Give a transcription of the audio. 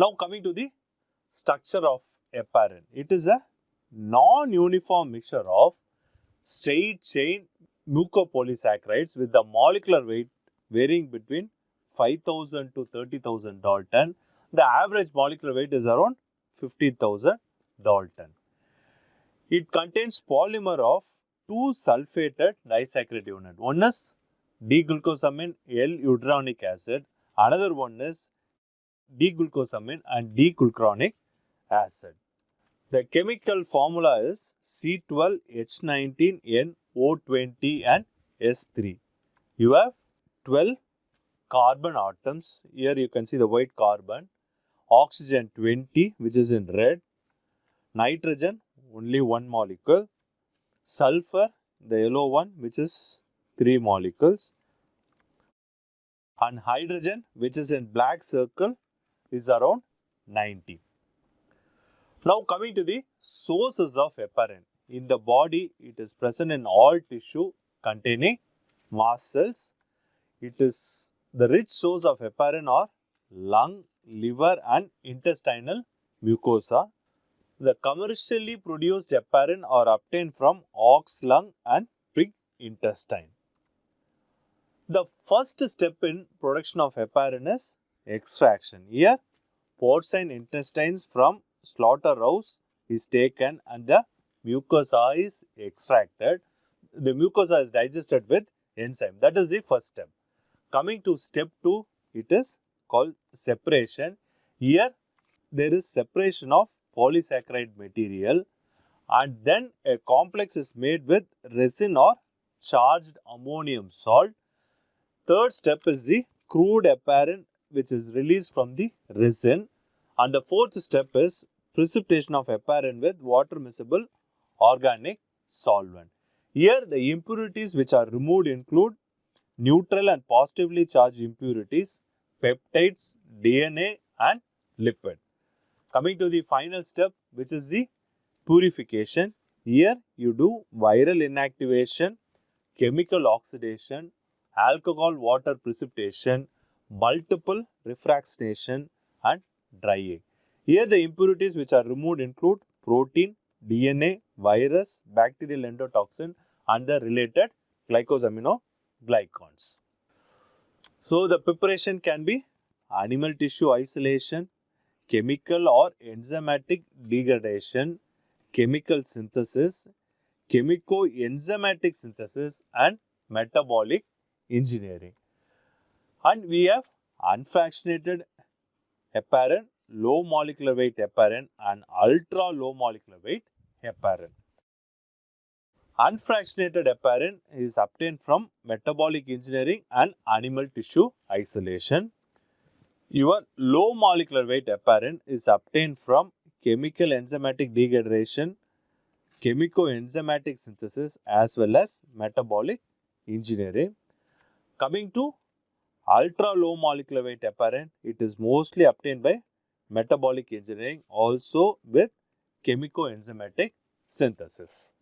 Now coming to the structure of heparin. It is a non-uniform mixture of straight chain mucopolysaccharides with the molecular weight varying between 5,000 to 30,000 Dalton. The average molecular weight is around 15,000 Dalton. It contains polymer of two sulfated disaccharide unit. One is d-glucosamine-L-iduronic acid. Another one is d-glucosamine and d-glucuronic acid. The chemical formula is C12H19NO20 and S3. You have 12 carbon atoms. Here you can see the white carbon. Oxygen 20, which is in red. Nitrogen, only one molecule. Sulfur, the yellow one, which is 3 molecules. And hydrogen, which is in black circle, is around 90. Now coming to the sources of heparin. In the body, it is present in all tissue containing mast cells. It is the rich source of heparin are lung, liver and intestinal mucosa. The commercially produced heparin are obtained from ox lung and pig intestine. The first step in production of heparin is extraction. Here, porcine intestines from slaughterhouse is taken and the mucosa is extracted. The mucosa is digested with enzyme. That is the first step. Coming to step 2, it is called separation. Here, there is separation of polysaccharide material and then a complex is made with resin or charged ammonium salt. Third step is the crude heparin which is released from the resin, and the fourth step is precipitation of heparin with water miscible organic solvent. Here the impurities which are removed include neutral and positively charged impurities, peptides, DNA and lipid. Coming to the final step, which is the purification. Here you do viral inactivation, chemical oxidation, alcohol water precipitation, multiple refractionation and drying. Here the impurities which are removed include protein, DNA, virus, bacterial endotoxin and the related glycosaminoglycans. So the preparation can be animal tissue isolation, chemical or enzymatic degradation, chemical synthesis, chemico-enzymatic synthesis and metabolic engineering. And we have unfractionated heparin, low molecular weight heparin and ultra low molecular weight heparin. Unfractionated heparin is obtained from metabolic engineering and animal tissue isolation. Your low molecular weight heparin is obtained from chemical enzymatic degradation, chemico-enzymatic synthesis as well as metabolic engineering. Coming to ultra low molecular weight heparin, it is mostly obtained by metabolic engineering also with chemico-enzymatic synthesis.